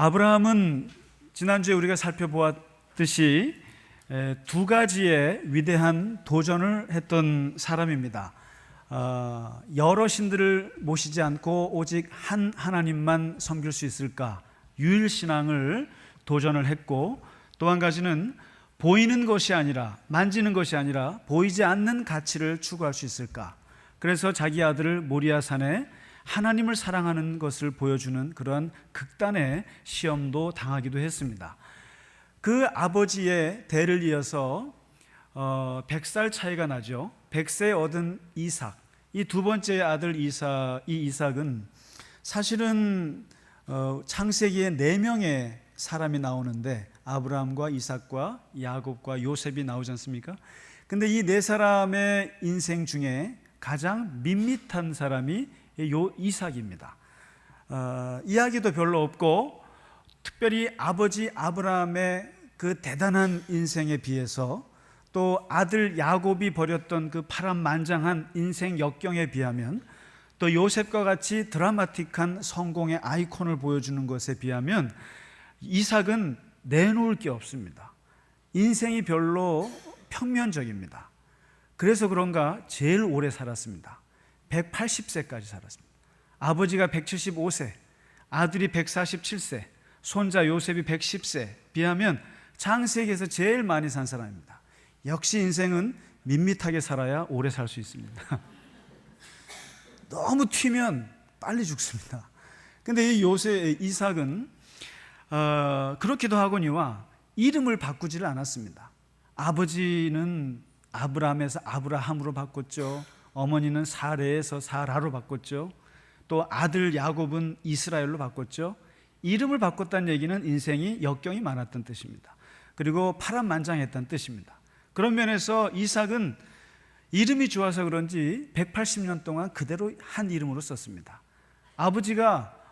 아브라함은 지난주에 우리가 살펴보았듯이 두 가지의 위대한 도전을 했던 사람입니다. 여러 신들을 모시지 않고 오직 한 하나님만 섬길 수 있을까? 유일신앙을 도전을 했고, 또 한 가지는 보이는 것이 아니라, 만지는 것이 아니라 보이지 않는 가치를 추구할 수 있을까? 그래서 자기 아들을 모리아산에 하나님을 사랑하는 것을 보여주는 그런 극단의 시험도 당하기도 했습니다. 그 아버지의 대를 이어서 100살 차이가 나죠. 100세 얻은 이삭, 이 두 번째 아들 이삭은 사실은 창세기에 4명의 사람이 나오는데, 아브라함과 이삭과 야곱과 요셉이 나오지 않습니까? 근데 이 4사람의 인생 중에 가장 밋밋한 사람이 이삭입니다. 이야기도 별로 없고, 특별히 아버지 아브라함의 그 대단한 인생에 비해서, 또 아들 야곱이 벌였던 그 파란만장한 인생 역경에 비하면, 또 요셉과 같이 드라마틱한 성공의 아이콘을 보여주는 것에 비하면 이삭은 내놓을 게 없습니다. 인생이 별로 평면적입니다. 그래서 그런가 제일 오래 살았습니다. 180세까지 살았습니다. 아버지가 175세, 아들이 147세, 손자 요셉이 110세 비하면 창세기에서 제일 많이 산 사람입니다. 역시 인생은 밋밋하게 살아야 오래 살 수 있습니다. 너무 튀면 빨리 죽습니다. 근데 이 이삭은 그렇기도 하거니와 이름을 바꾸지를 않았습니다. 아버지는 아브라함에서 아브라함으로 바꿨죠. 어머니는 사레에서 사라로 바꿨죠. 또 아들 야곱은 이스라엘로 바꿨죠. 이름을 바꿨다는 얘기는 인생이 역경이 많았던 뜻입니다. 그리고 파란만장했다는 뜻입니다. 그런 면에서 이삭은 이름이 좋아서 그런지 180년 동안 그대로 한 이름으로 썼습니다.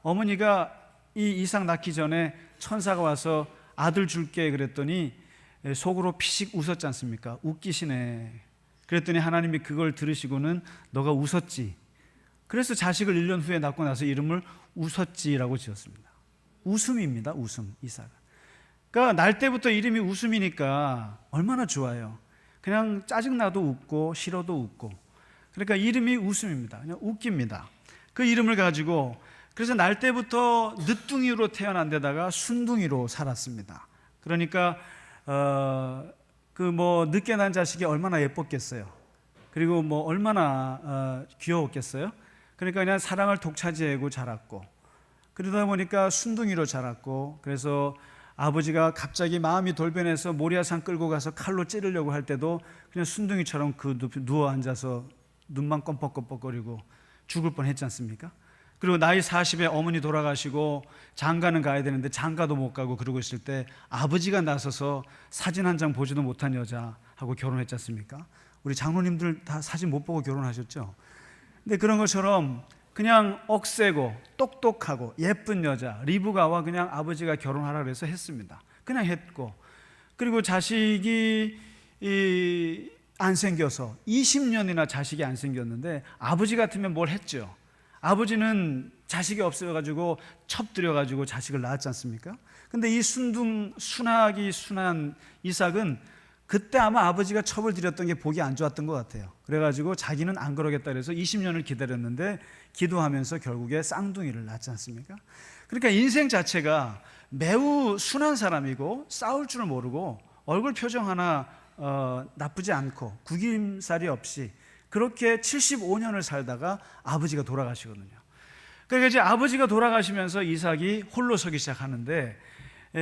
어머니가 이 이삭 낳기 전에 천사가 와서 아들 줄게 그랬더니 속으로 피식 웃었지 않습니까? 웃기시네. 그랬더니 하나님이 그걸 들으시고는 너가 웃었지. 그래서 자식을 1년 후에 낳고 나서 이름을 웃었지라고 지었습니다. 웃음입니다. 웃음. 이삭은. 그러니까 날 때부터 이름이 웃음이니까 얼마나 좋아요. 그냥 짜증나도 웃고 싫어도 웃고. 그러니까 이름이 웃음입니다. 그냥 웃깁니다. 그 이름을 가지고, 그래서 날 때부터 늦둥이로 태어난 데다가 순둥이로 살았습니다. 그러니까 늦게 난 자식이 얼마나 예뻤겠어요. 그리고 얼마나 귀여웠겠어요. 그러니까 그냥 사랑을 독차지하고 자랐고, 그러다 보니까 순둥이로 자랐고, 그래서 아버지가 갑자기 마음이 돌변해서 모리아산 끌고 가서 칼로 찌르려고 할 때도 그냥 순둥이처럼 누워 앉아서 눈만 껌뻑껌뻑거리고 죽을 뻔했지 않습니까? 그리고 나이 40에 어머니 돌아가시고 장가는 가야 되는데 장가도 못 가고 그러고 있을 때 아버지가 나서서 사진 한 장 보지도 못한 여자하고 결혼했지 않습니까? 우리 장로님들 다 사진 못 보고 결혼하셨죠? 근데 그런 것처럼 그냥 억세고 똑똑하고 예쁜 여자 리브가와 그냥 아버지가 결혼하라 그래서 했습니다. 그냥 했고, 그리고 자식이 안 생겨서 20년이나 자식이 안 생겼는데 아버지 같으면 뭘 했죠. 아버지는 자식이 없어가지고 첩들여가지고 자식을 낳았지 않습니까? 근데 이 순하기 순한 이삭은 그때 아마 아버지가 첩을 들였던 게 보기 안 좋았던 것 같아요. 그래가지고 자기는 안 그러겠다 그래서 20년을 기다렸는데 기도하면서 결국에 쌍둥이를 낳지 않습니까? 그러니까 인생 자체가 매우 순한 사람이고 싸울 줄을 모르고 얼굴 표정 하나 나쁘지 않고 구김살이 없이 그렇게 75년을 살다가 아버지가 돌아가시거든요. 그러니까 이제 아버지가 돌아가시면서 이삭이 홀로 서기 시작하는데,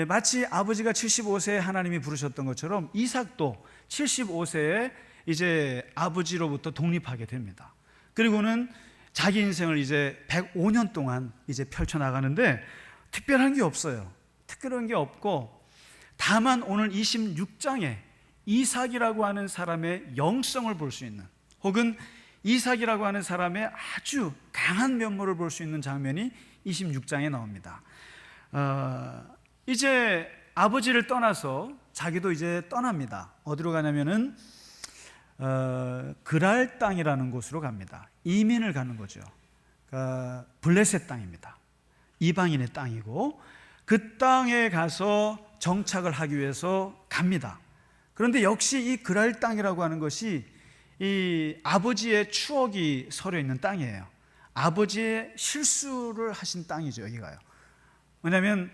마치 아버지가 75세에 하나님이 부르셨던 것처럼 이삭도 75세에 이제 아버지로부터 독립하게 됩니다. 그리고는 자기 인생을 이제 105년 동안 이제 펼쳐나가는데 특별한 게 없어요. 특별한 게 없고, 다만 오늘 26장에 이삭이라고 하는 사람의 영성을 볼 수 있는, 혹은 이삭이라고 하는 사람의 아주 강한 면모를 볼 수 있는 장면이 26장에 나옵니다. 이제 아버지를 떠나서 자기도 이제 떠납니다. 어디로 가냐면은 그랄 땅이라는 곳으로 갑니다. 이민을 가는 거죠. 블레셋 땅입니다. 이방인의 땅이고, 그 땅에 가서 정착을 하기 위해서 갑니다. 그런데 역시 이 그랄 땅이라고 하는 것이 이 아버지의 추억이 서려 있는 땅이에요. 아버지의 실수를 하신 땅이죠, 여기가요. 왜냐하면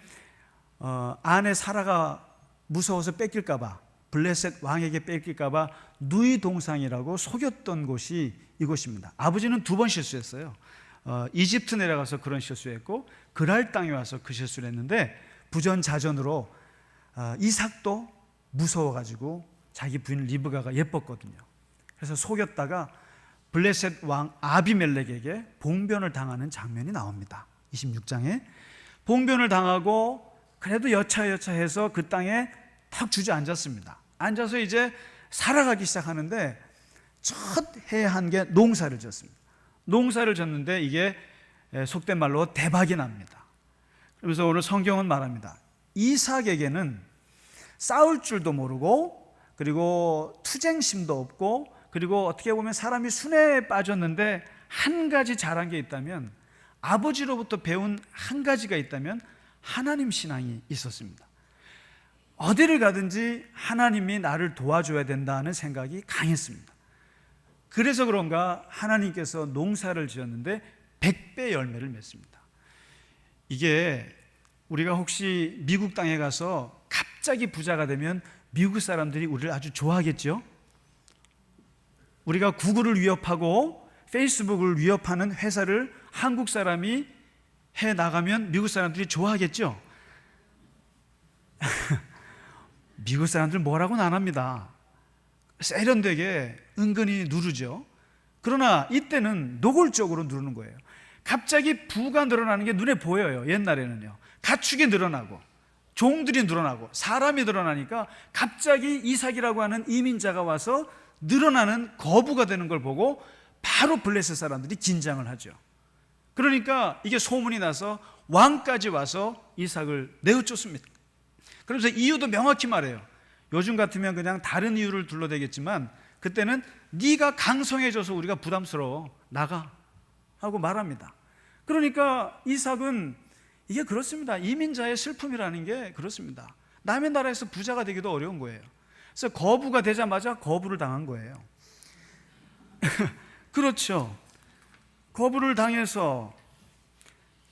아내 사라가 무서워서 뺏길까봐, 블레셋 왕에게 뺏길까봐 누이 동상이라고 속였던 곳이 이곳입니다. 아버지는 2번 실수했어요. 이집트 내려가서 그런 실수했고, 그랄 땅에 와서 그 실수를 했는데, 부전자전으로 이삭도 무서워가지고 자기 부인 리브가가 예뻤거든요. 그래서 속였다가 블레셋 왕 아비멜렉에게 봉변을 당하는 장면이 나옵니다. 26장에 봉변을 당하고 그래도 여차여차해서 그 땅에 탁 주저앉았습니다. 앉아서 이제 살아가기 시작하는데 첫 해한 게 농사를 졌습니다. 농사를 졌는데 이게 속된 말로 대박이 납니다. 그래서 오늘 성경은 말합니다. 이삭에게는 싸울 줄도 모르고, 그리고 투쟁심도 없고, 그리고 어떻게 보면 사람이 순회에 빠졌는데 한 가지 잘한 게 있다면, 아버지로부터 배운 한 가지가 있다면 하나님 신앙이 있었습니다. 어디를 가든지 하나님이 나를 도와줘야 된다는 생각이 강했습니다. 그래서 그런가 하나님께서 농사를 지었는데 100배 열매를 맺습니다. 이게 우리가 혹시 미국 땅에 가서 갑자기 부자가 되면 미국 사람들이 우리를 아주 좋아하겠죠? 우리가 구글을 위협하고 페이스북을 위협하는 회사를 한국 사람이 해 나가면 미국 사람들이 좋아하겠죠? 미국 사람들 뭐라고는 안 합니다. 세련되게 은근히 누르죠. 그러나 이때는 노골적으로 누르는 거예요. 갑자기 부가 늘어나는 게 눈에 보여요. 옛날에는요. 가축이 늘어나고 종들이 늘어나고 사람이 늘어나니까 갑자기 이삭이라고 하는 이민자가 와서 늘어나는 거부가 되는 걸 보고 바로 블레셋 사람들이 긴장을 하죠. 그러니까 이게 소문이 나서 왕까지 와서 이삭을 내어쫓습니다. 그래서 이유도 명확히 말해요. 요즘 같으면 그냥 다른 이유를 둘러대겠지만 그때는 네가 강성해져서 우리가 부담스러워, 나가 하고 말합니다. 그러니까 이삭은 이게 그렇습니다. 이민자의 슬픔이라는 게 그렇습니다. 남의 나라에서 부자가 되기도 어려운 거예요. 그래서 거부가 되자마자 거부를 당한 거예요. 그렇죠. 거부를 당해서,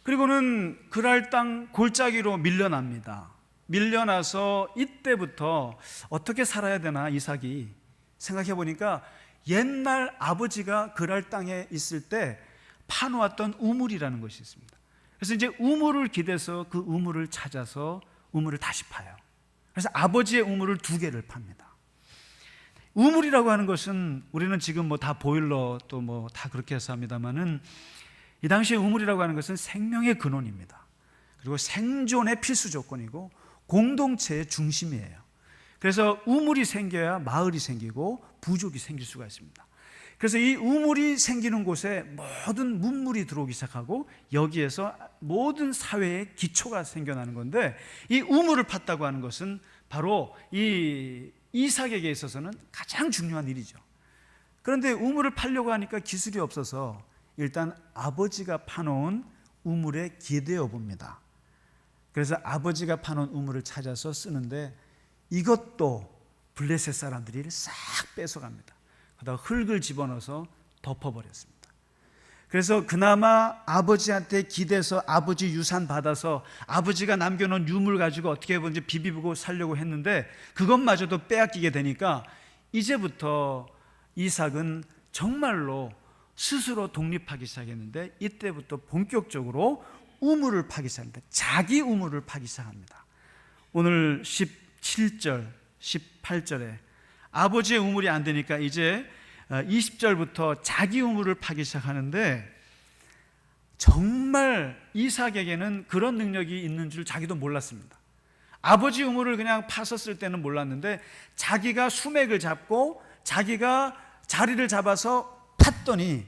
그리고는 그랄 땅 골짜기로 밀려납니다. 밀려나서 이때부터 어떻게 살아야 되나 이삭이 생각해 보니까 옛날 아버지가 그랄 땅에 있을 때 파놓았던 우물이라는 것이 있습니다. 그래서 이제 우물을 기대서 그 우물을 찾아서 우물을 다시 파요. 그래서 아버지의 우물을 2개를 팝니다. 우물이라고 하는 것은 우리는 지금 뭐 다 보일러 또 뭐 다 그렇게 해서 합니다만은 이 당시에 우물이라고 하는 것은 생명의 근원입니다. 그리고 생존의 필수 조건이고 공동체의 중심이에요. 그래서 우물이 생겨야 마을이 생기고 부족이 생길 수가 있습니다. 그래서 이 우물이 생기는 곳에 모든 문물이 들어오기 시작하고 여기에서 모든 사회의 기초가 생겨나는 건데, 이 우물을 팠다고 하는 것은 바로 이 이삭에게 있어서는 가장 중요한 일이죠. 그런데 우물을 파려고 하니까 기술이 없어서 일단 아버지가 파놓은 우물에 기대어 봅니다. 그래서 아버지가 파놓은 우물을 찾아서 쓰는데 이것도 블레셋 사람들이 싹 뺏어갑니다. 그러다가 흙을 집어넣어서 덮어버렸습니다. 그래서 그나마 아버지한테 기대서 아버지 유산 받아서 아버지가 남겨놓은 유물 가지고 어떻게 보면 비비고 살려고 했는데 그것마저도 빼앗기게 되니까 이제부터 이삭은 정말로 스스로 독립하기 시작했는데 이때부터 본격적으로 우물을 파기 시작합니다. 자기 우물을 파기 시작합니다. 오늘 17절, 18절에 아버지의 우물이 안 되니까 이제 20절부터 자기 우물을 파기 시작하는데, 정말 이삭에게는 그런 능력이 있는 줄 자기도 몰랐습니다. 아버지 우물을 그냥 팠었을 때는 몰랐는데 자기가 수맥을 잡고 자기가 자리를 잡아서 팠더니,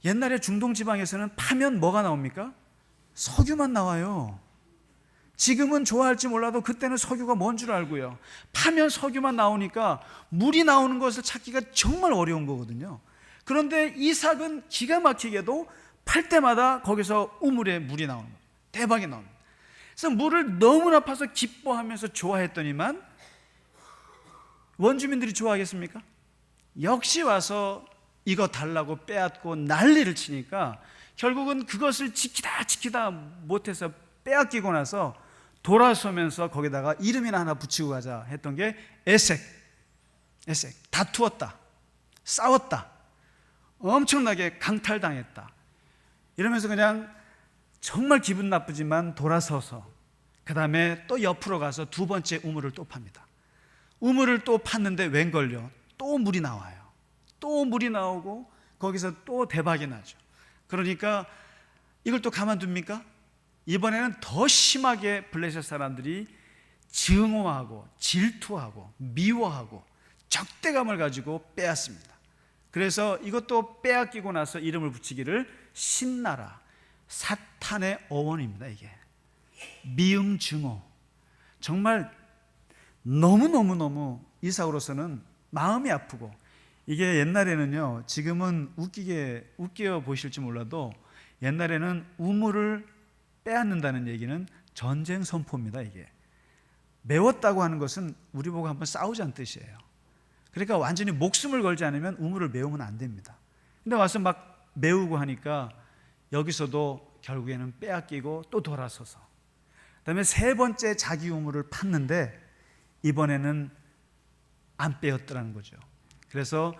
옛날에 중동 지방에서는 파면 뭐가 나옵니까? 석유만 나와요. 지금은 좋아할지 몰라도 그때는 석유가 뭔 줄 알고요. 파면 석유만 나오니까 물이 나오는 것을 찾기가 정말 어려운 거거든요. 그런데 이삭은 기가 막히게도 팔 때마다 거기서 우물에 물이 나오는 거예요. 대박이 나옵니다. 그래서 물을 너무나 파서 기뻐하면서 좋아했더니만 원주민들이 좋아하겠습니까? 역시 와서 이거 달라고 빼앗고 난리를 치니까 결국은 그것을 지키다 못해서 빼앗기고 나서 돌아서면서 거기다가 이름이나 하나 붙이고 가자 했던 게 에색. 다투었다, 싸웠다, 엄청나게 강탈당했다 이러면서 그냥 정말 기분 나쁘지만 돌아서서 그 다음에 또 옆으로 가서 두 번째 우물을 또 팝니다. 우물을 또 팠는데 웬걸요, 또 물이 나와요. 또 물이 나오고 거기서 또 대박이 나죠. 그러니까 이걸 또 가만둡니까? 이번에는 더 심하게 블레셋 사람들이 증오하고 질투하고 미워하고 적대감을 가지고 빼앗습니다. 그래서 이것도 빼앗기고 나서 이름을 붙이기를 신나라, 사탄의 어원입니다. 이게 미움 증오, 정말 너무 이삭으로서는 마음이 아프고, 이게 옛날에는요, 지금은 웃겨 보실지 몰라도 옛날에는 우물을 빼앗는다는 얘기는 전쟁 선포입니다. 이게 메웠다고 하는 것은 우리 보고 한번 싸우자는 뜻이에요. 그러니까 완전히 목숨을 걸지 않으면 우물을 메우면 안 됩니다. 근데 와서 막 메우고 하니까 여기서도 결국에는 빼앗기고 또 돌아서서, 그다음에 세 번째 자기 우물을 팠는데 이번에는 안 빼었더라는 거죠. 그래서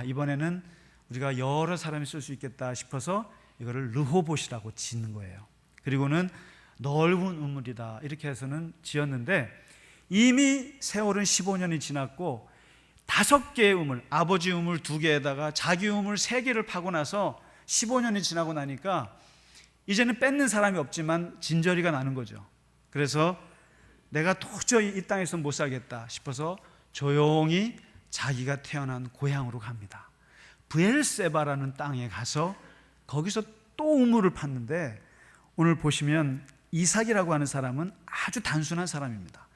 이번에는 우리가 여러 사람이 쓸 수 있겠다 싶어서 이거를 르호봇이라고 짓는 거예요. 그리고는 넓은 우물이다 이렇게 해서는 지었는데, 이미 세월은 15년이 지났고 5개의 우물, 아버지 우물 2개에다가 자기 우물 3개를 파고 나서 15년이 지나고 나니까 이제는 뺏는 사람이 없지만 진저리가 나는 거죠. 그래서 내가 도저히 이 땅에서 못 살겠다 싶어서 조용히 자기가 태어난 고향으로 갑니다. 브엘세바라는 땅에 가서 거기서 또 우물을 팠는데, 오늘 보시면 이삭이라고 하는 사람은 아주 단순한 사람입니다.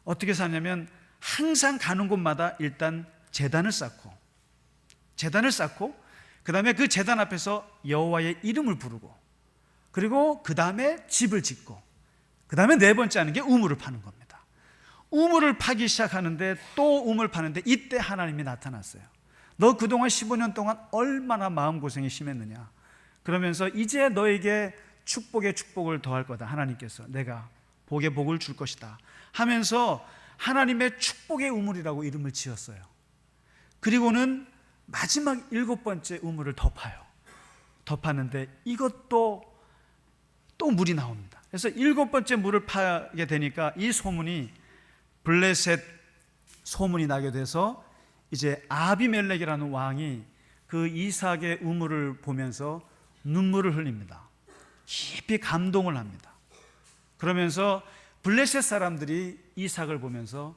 어떻게 사냐면 항상 가는 곳마다 일단 제단을 쌓고 그 다음에 그 제단 앞에서 여호와의 이름을 부르고, 그리고 그 다음에 집을 짓고, 그 다음에 네 번째 하는 게 우물을 파는 겁니다. 우물을 파기 시작하는데 또 우물 파는데 이때 하나님이 나타났어요. 너 그동안 15년 동안 얼마나 마음고생이 심했느냐, 그러면서 이제 너에게 축복에 축복을 더할 거다. 하나님께서 내가 복에 복을 줄 것이다 하면서 하나님의 축복의 우물이라고 이름을 지었어요. 그리고는 마지막 7번째 우물을 더 파요. 더 파는데 이것도 또 물이 나옵니다. 그래서 7번째 물을 파게 되니까 이 소문이 블레셋 소문이 나게 돼서 이제 아비멜렉이라는 왕이 그 이삭의 우물을 보면서 눈물을 흘립니다. 깊이 감동을 합니다. 그러면서 블레셋 사람들이 이삭을 보면서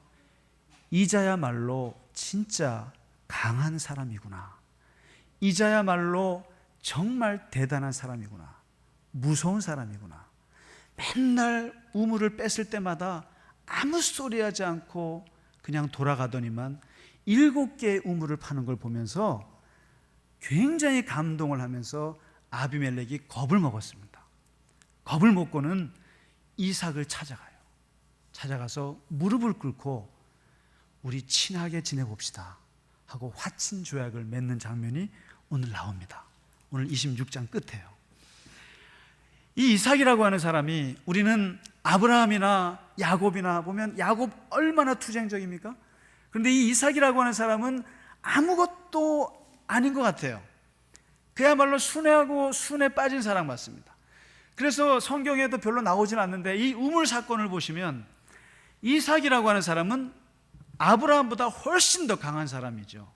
이자야말로 진짜 강한 사람이구나, 이자야말로 정말 대단한 사람이구나, 무서운 사람이구나, 맨날 우물을 뺐을 때마다 아무 소리 하지 않고 그냥 돌아가더니만 7개의 우물을 파는 걸 보면서 굉장히 감동을 하면서 아비멜렉이 겁을 먹었습니다. 겁을 먹고는 이삭을 찾아가서 무릎을 꿇고 우리 친하게 지내봅시다 하고 화친조약을 맺는 장면이 오늘 나옵니다. 오늘 26장 끝에요. 이 이삭이라고 하는 사람이, 우리는 아브라함이나 야곱이나 보면 야곱 얼마나 투쟁적입니까? 그런데 이 이삭이라고 하는 사람은 아무것도 아닌 것 같아요. 그야말로 순애하고 순에 빠진 사람 같습니다. 그래서 성경에도 별로 나오진 않는데 이 우물 사건을 보시면 이삭이라고 하는 사람은 아브라함보다 훨씬 더 강한 사람이죠.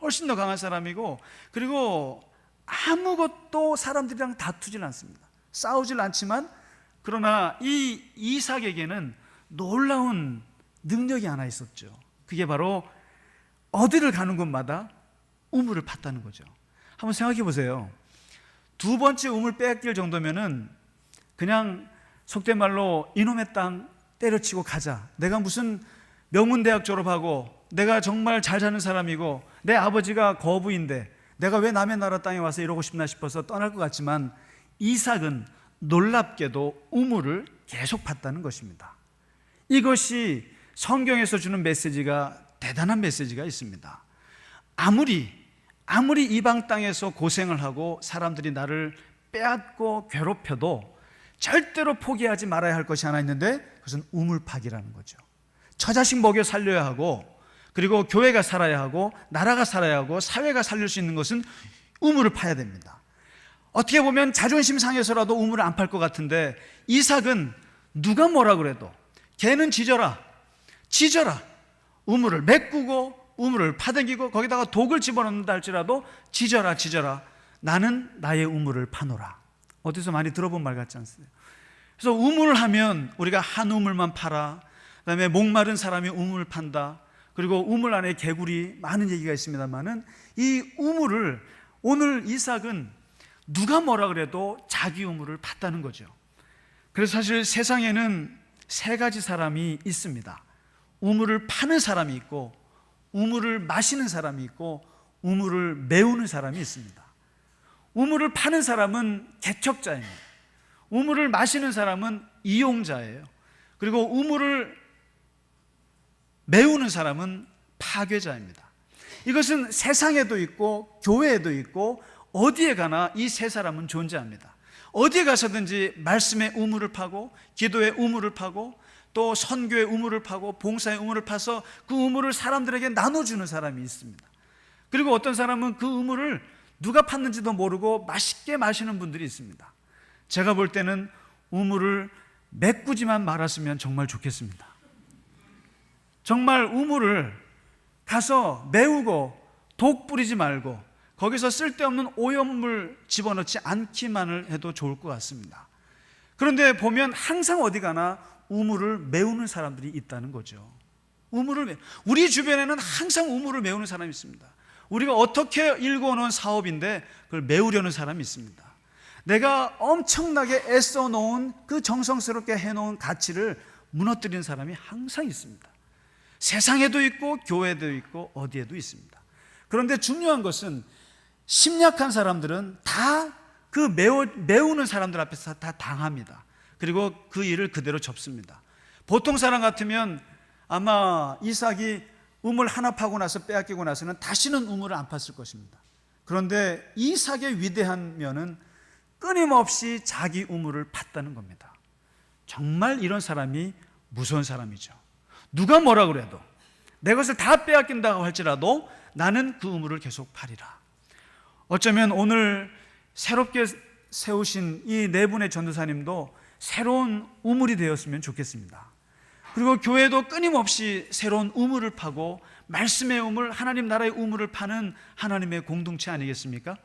훨씬 더 강한 사람이고, 그리고 아무것도 사람들이랑 다투질 않습니다. 싸우질 않지만, 그러나 이 이삭에게는 놀라운 능력이 하나 있었죠. 그게 바로 어디를 가는 곳마다 우물을 팠다는 거죠. 한번 생각해 보세요. 2번째 우물 빼앗길 정도면은 그냥 속된 말로 이놈의 땅 때려치고 가자, 내가 무슨 명문대학 졸업하고 내가 정말 잘 사는 사람이고 내 아버지가 거부인데 내가 왜 남의 나라 땅에 와서 이러고 싶나 싶어서 떠날 것 같지만, 이삭은 놀랍게도 우물을 계속 팠다는 것입니다. 이것이 성경에서 주는 메시지가 대단한 메시지가 있습니다. 아무리 이방 땅에서 고생을 하고 사람들이 나를 빼앗고 괴롭혀도 절대로 포기하지 말아야 할 것이 하나 있는데, 그것은 우물 파기라는 거죠. 처자식 먹여 살려야 하고, 그리고 교회가 살아야 하고, 나라가 살아야 하고, 사회가 살릴 수 있는 것은 우물을 파야 됩니다. 어떻게 보면 자존심 상해서라도 우물을 안 팔 것 같은데, 이삭은 누가 뭐라 그래도 걔는 지져라 우물을 메꾸고 우물을 파댕기고 거기다가 독을 집어넣는다 할지라도 지져라 나는 나의 우물을 파노라. 어디서 많이 들어본 말 같지 않습니까? 그래서 우물을 하면 우리가 한 우물만 팔아, 그다음에 목마른 사람이 우물을 판다, 그리고 우물 안에 개구리, 많은 얘기가 있습니다만은 이 우물을, 오늘 이삭은 누가 뭐라 그래도 자기 우물을 팠다는 거죠. 그래서 사실 세상에는 세 가지 사람이 있습니다. 우물을 파는 사람이 있고, 우물을 마시는 사람이 있고, 우물을 메우는 사람이 있습니다. 우물을 파는 사람은 개척자입니다. 우물을 마시는 사람은 이용자예요. 그리고 우물을 메우는 사람은 파괴자입니다. 이것은 세상에도 있고 교회에도 있고 어디에 가나 이 세 사람은 존재합니다. 어디에 가서든지 말씀의 우물을 파고, 기도의 우물을 파고, 또 선교의 우물을 파고, 봉사의 우물을 파서 그 우물을 사람들에게 나눠주는 사람이 있습니다. 그리고 어떤 사람은 그 우물을 누가 팠는지도 모르고 맛있게 마시는 분들이 있습니다. 제가 볼 때는 우물을 메꾸지만 말았으면 정말 좋겠습니다. 정말 우물을 가서 메우고 독 뿌리지 말고 거기서 쓸데없는 오염물 집어넣지 않기만을 해도 좋을 것 같습니다. 그런데 보면 항상 어디 가나 우물을 메우는 사람들이 있다는 거죠. 우리 주변에는 항상 우물을 메우는 사람이 있습니다. 우리가 어떻게 일궈놓은 사업인데 그걸 메우려는 사람이 있습니다. 내가 엄청나게 애써 놓은 그 정성스럽게 해놓은 가치를 무너뜨리는 사람이 항상 있습니다. 세상에도 있고 교회에도 있고 어디에도 있습니다. 그런데 중요한 것은 심약한 사람들은 다 그 메우는 사람들 앞에서 다 당합니다. 그리고 그 일을 그대로 접습니다. 보통 사람 같으면 아마 이삭이 우물 하나 파고 나서 빼앗기고 나서는 다시는 우물을 안 팠을 것입니다. 그런데 이삭의 위대한 면은 끊임없이 자기 우물을 팠다는 겁니다. 정말 이런 사람이 무서운 사람이죠. 누가 뭐라 그래도 내 것을 다 빼앗긴다고 할지라도 나는 그 우물을 계속 파리라. 어쩌면 오늘 새롭게 세우신 이 네 분의 전도사님도 새로운 우물이 되었으면 좋겠습니다. 그리고 교회도 끊임없이 새로운 우물을 파고 말씀의 우물, 하나님 나라의 우물을 파는 하나님의 공동체 아니겠습니까?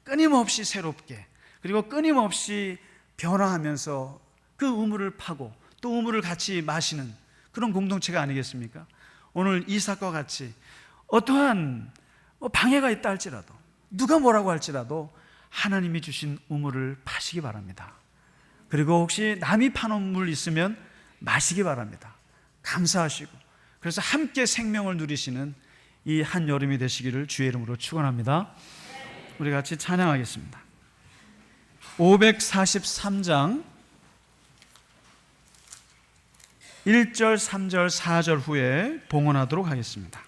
끊임없이 새롭게, 그리고 끊임없이 변화하면서 그 우물을 파고 또 우물을 같이 마시는 그런 공동체가 아니겠습니까? 오늘 이삭과 같이 어떠한 방해가 있다 할지라도, 누가 뭐라고 할지라도 하나님이 주신 우물을 파시기 바랍니다. 그리고 혹시 남이 파놓은 물 있으면 마시기 바랍니다. 감사하시고, 그래서 함께 생명을 누리시는 이 한여름이 되시기를 주의 이름으로 축원합니다. 우리 같이 찬양하겠습니다. 543장 1절, 3절, 4절 후에 봉헌하도록 하겠습니다.